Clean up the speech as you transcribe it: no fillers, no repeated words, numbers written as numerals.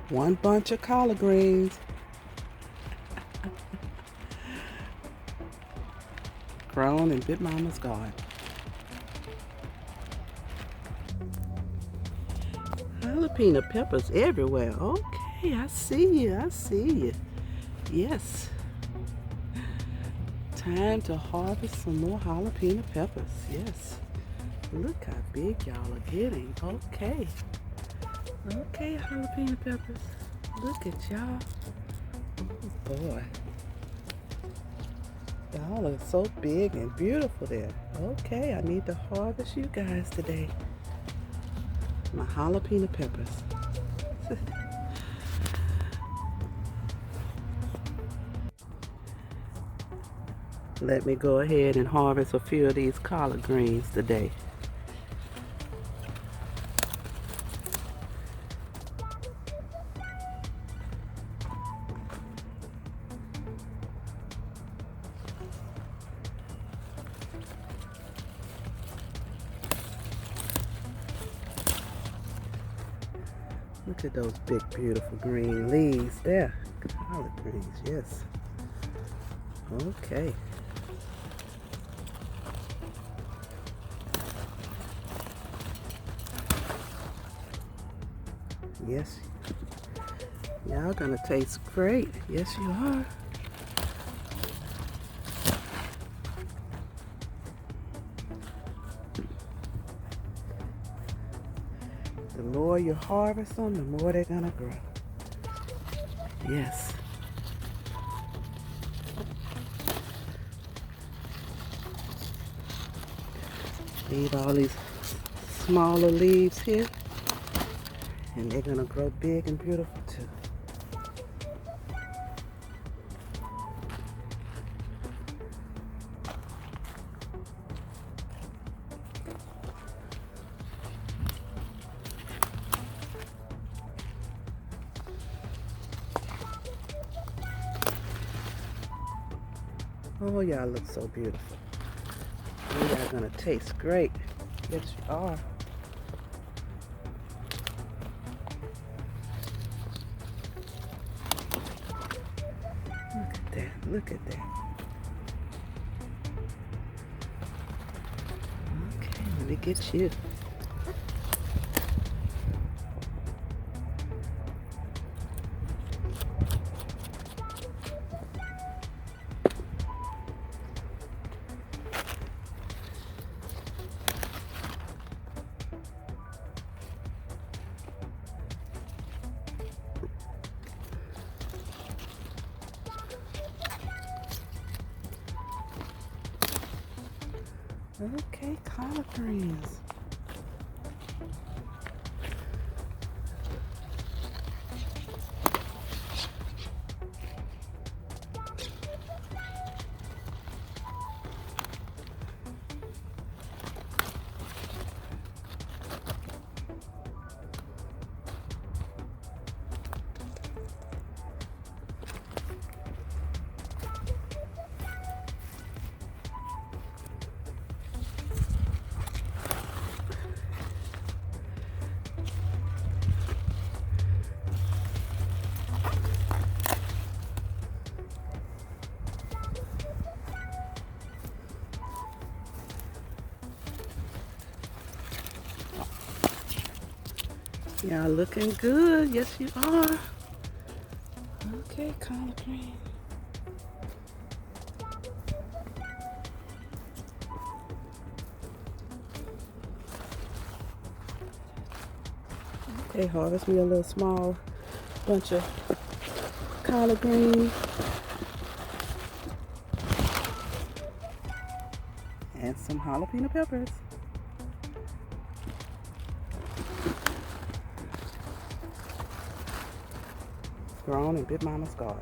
One bunch of collard greens grown in Big Mama's garden. Jalapeno peppers everywhere. Okay, I see you. I see you. Yes. Time to harvest some more jalapeno peppers. Yes. Look how big y'all are getting. Okay. Okay, jalapeno peppers. Look at y'all. Oh boy. Y'all are so big and beautiful there. Okay, I need to harvest you guys today. My jalapeno peppers. Let me go ahead and harvest a few of these collard greens today. Look at those big, beautiful green leaves there. Collard greens, yes. Okay. Yes. Y'all gonna taste great. Yes, you are. The more you harvest them, the more they're gonna grow. Yes. Leave all these smaller leaves here, and they're gonna grow big and beautiful too. Oh, y'all look so beautiful. Oh, y'all gonna taste great. Yes, you are. Look at that. Look at that. Okay, let me get you. Okay, collard greens. Y'all looking good. Yes, you are. Okay, collard green. Okay, harvest me a little small bunch of collard greens. And some jalapeno peppers. Grown in Big Mama's garden.